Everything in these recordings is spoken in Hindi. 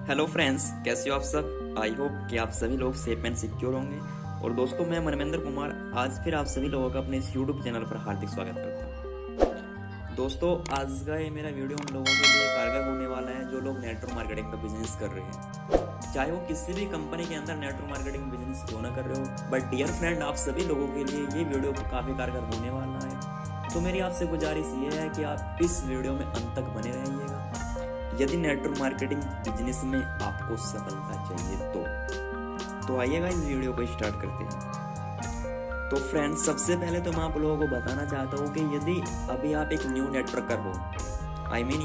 हेलो फ्रेंड्स, कैसे हो आप सब। आई होप कि आप सभी लोग सेफ एंड सिक्योर होंगे। और दोस्तों, मैं मनमेंद्र कुमार आज फिर आप सभी लोगों का अपने इस यूट्यूब चैनल पर हार्दिक स्वागत करता हूं। दोस्तों, आज का ये मेरा वीडियो उन लोगों के लिए कारगर होने वाला है जो लोग नेटवर्क मार्केटिंग का बिजनेस कर रहे हैं, चाहे वो किसी भी कंपनी के अंदर नेटवर्क मार्केटिंग बिजनेस क्यों ना कर रहे हो। बट डियर फ्रेंड, आप सभी लोगों के लिए ये वीडियो काफ़ी कारगर होने वाला है। तो मेरी आपसे गुजारिश ये है कि आप इस वीडियो में अंत तक बने रहिएगा यदि नेटवर्क मार्केटिंग बिजनेस में आपको सफलता चाहिए तो आइएगा इस वीडियो को स्टार्ट करते हैं। तो फ्रेंड्स, सबसे पहले तो मैं आप लोगों को बताना चाहता हूँ कि यदि अभी आप एक न्यू नेटवर्कर हो,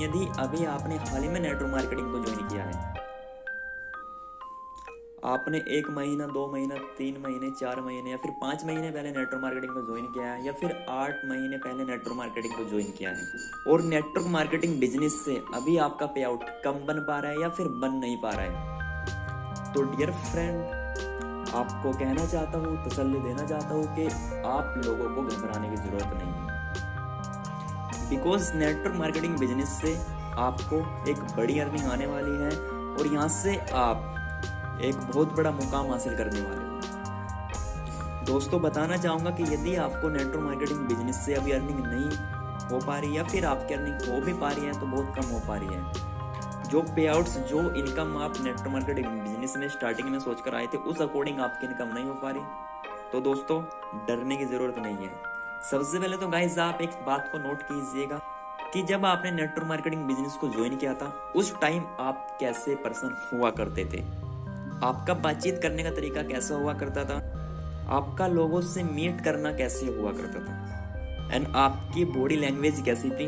यदि अभी आपने हाल ही में नेटवर्क मार्केटिंग को ज्वाइन किया है, आपने 1 महीना, 2 महीना, 3 महीने, 4 महीने या फिर 5 महीने पहले नेटवर्क मार्केटिंग को ज्वाइन किया है, या फिर 8 महीने पहले नेटवर्क मार्केटिंग को ज्वाइन किया है और नेटवर्क मार्केटिंग बिजनेस से अभी आपका पे आउट कम बन पा रहा है या फिर बन नहीं पा रहा है, तो डियर फ्रेंड, आपको कहना चाहता हूँ, तसल्ली देना चाहता हूँ कि आप लोगों को घबराने की जरूरत नहीं है। बिकॉज नेटवर्क मार्केटिंग बिजनेस से आपको एक बड़ी अर्निंग आने वाली है और यहाँ से आप एक बहुत बड़ा मुकाम हासिल करने वाले हो। दोस्तों, बताना चाहूंगा कि यदि आपको नेटवर्क मार्केटिंग बिजनेस से अभी अर्निंग नहीं हो पा रही या फिर आपकी अर्निंग हो भी पा रही है तो बहुत कम हो पा रही है, जो पे आउट्स, जो इनकम आप नेटवर्क मार्केटिंग बिजनेस में स्टार्टिंग में सोचकर आए थे उस अकॉर्डिंग आपकी इनकम नहीं हो पा रही, तो दोस्तों डरने की जरूरत नहीं है। सबसे पहले तो गाइस, आप एक बात को नोट कीजिएगा कि जब आपने नेटवर्क मार्केटिंग बिजनेस को ज्वाइन किया था उस टाइम आप कैसे पर्सन हुआ करते थे, आपका बातचीत करने का तरीका कैसा हुआ करता था, आपका लोगों से मीट करना कैसे हुआ करता था, एंड आपकी बॉडी लैंग्वेज कैसी थी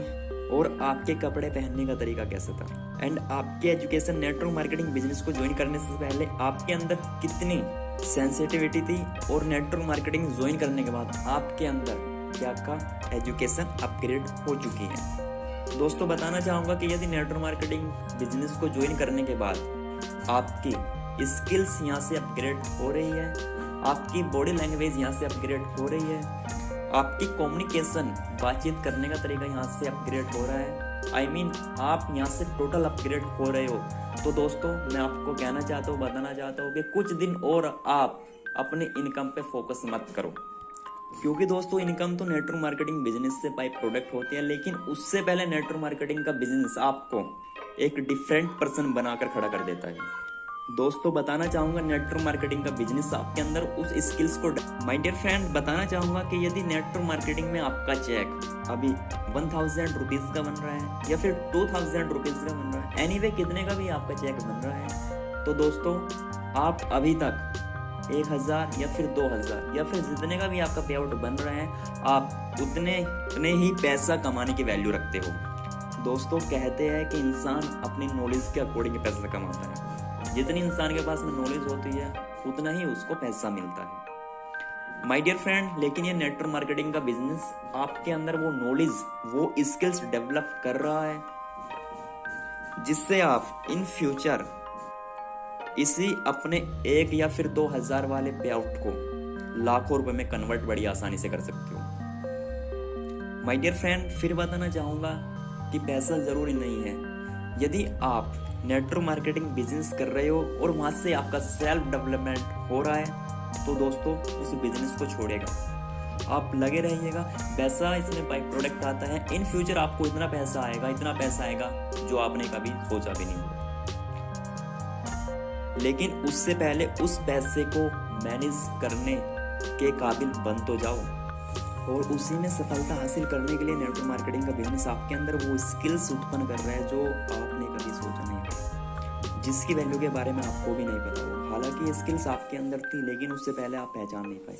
और आपके कपड़े पहनने का तरीका कैसा था, एंड आपकी एजुकेशन नेटवर्क मार्केटिंग बिजनेस को ज्वाइन करने से पहले आपके अंदर कितनी सेंसिटिविटी थी और नेटवर्क मार्केटिंग ज्वाइन करने के बाद आपके अंदर क्या का एजुकेशन अपग्रेड हो चुकी है। दोस्तों, बताना चाहूंगा कि यदि नेटवर्क मार्केटिंग बिजनेस को ज्वाइन करने के बाद आपकी स्किल्स यहाँ से अपग्रेड हो रही है, आपकी बॉडी लैंग्वेज यहाँ से अपग्रेड हो रही है, आपकी कम्युनिकेशन, बातचीत करने का तरीका यहाँ से अपग्रेड हो रहा है, आप यहाँ से टोटल अपग्रेड हो रहे हो, तो दोस्तों मैं आपको कहना चाहता हूँ, बताना चाहता हूँ कि कुछ दिन और आप अपने इनकम पे फोकस मत करो, क्योंकि दोस्तों इनकम तो नेटवर्क मार्केटिंग बिजनेस से बाय प्रोडक्ट होती है, लेकिन उससे पहले नेटवर्क मार्केटिंग का बिजनेस आपको एक डिफरेंट पर्सन बनाकर खड़ा कर देता है। दोस्तों, बताना चाहूंगा नेटवर्क मार्केटिंग का बिजनेस आपके अंदर उस स्किल्स को, माय डियर फ्रेंड, बताना चाहूंगा कि यदि नेटवर्क मार्केटिंग में आपका चेक अभी 1000 रुपीज का बन रहा है या फिर 2000 रुपीज का बन रहा है, एनीवे कितने का भी आपका चेक बन रहा है, तो दोस्तों आप अभी तक 1000 या फिर 2000 या फिर जितने का भी आपका पे आउट बन रहा है, आप उतने ही पैसा कमाने की वैल्यू रखते हो। दोस्तों, कहते हैं कि इंसान अपनी नॉलेज के अकॉर्डिंग पैसा कमाता है, जितनी इंसान के पास में नॉलेज होती है उतना ही उसको पैसा मिलता है, माय डियर फ्रेंड। लेकिन ये नेटवर्क मार्केटिंग का बिजनेस आपके अंदर वो नॉलेज, वो स्किल्स डेवलप कर रहा है जिससे आप इन फ्यूचर इसी अपने 1 या फिर 2000 वाले पे आउट को लाखों रुपए में कन्वर्ट बड़ी आसानी से कर सकते हो। माय डियर फ्रेंड, फिर बताना चाहूंगा कि पैसा जरूरी नहीं है। यदि आप नेटवर्क मार्केटिंग बिजनेस कर रहे हो और वहां से आपका सेल्फ डेवलपमेंट हो रहा है, तो दोस्तों उस बिजनेस को छोड़ेगा, आप लगे रहिएगा। पैसा इसमें बाई प्रोडक्ट आता है, इन फ्यूचर आपको इतना पैसा आएगा जो आपने कभी सोचा भी नहीं होगा, लेकिन उससे पहले उस पैसे को मैनेज करने के काबिल बन तो जाओ, और उसी में सफलता हासिल करने के लिए नेटवर्क मार्केटिंग का बिजनेस आपके अंदर वो स्किल्स उत्पन्न कर रहा है जो आपने कभी सोचा नहीं, जिसकी वैल्यू के बारे में आपको भी नहीं पता हो। हालांकि ये स्किल्स आपके अंदर थी, लेकिन उससे पहले आप पहचान नहीं पाए,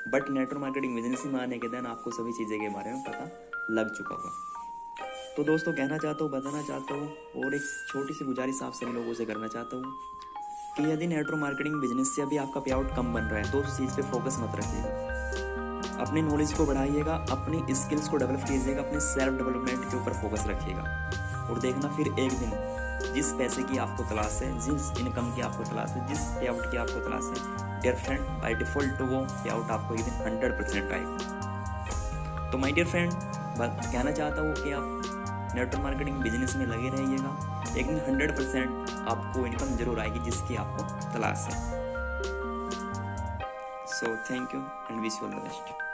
बट नेटवर्क मार्केटिंग बिजनेस में आने के दिन आपको सभी चीज़ें के बारे में पता लग चुका होगा। तो दोस्तों, कहना चाहता हूँ, बताना चाहता हूँ और एक छोटी सी गुजारिश आप सभी लोगों से करना चाहता हूँ कि यदि नेटवर्क मार्केटिंग बिजनेस से अभी आपका पे आउट कम बन रहा है तो उस चीज़ पे फोकस मत रखिएगा, अपनी नॉलेज को बढ़ाइएगा, अपनी स्किल्स को डेवलप कीजिएगा, अपने सेल्फ डेवलपमेंट के ऊपर फोकस रखिएगा, और देखना फिर एक दिन जिस पैसे की आपको तलाश है, जिस इनकम की आपको तलाश है, जिस पे आउट की आपको तलाश है, डियर फ्रेंड, बाय डिफॉल्ट तो वो पे आउट आपको एक दिन 100% आएगा। तो माय डियर फ्रेंड, कहना चाहता हूँ कि आप नेटवर्क मार्केटिंग बिजनेस में लगे रहिएगा, लेकिन 100% आपको इनकम जरूर आएगी जिसकी आपको तलाश है। So thank you and wish you all the best.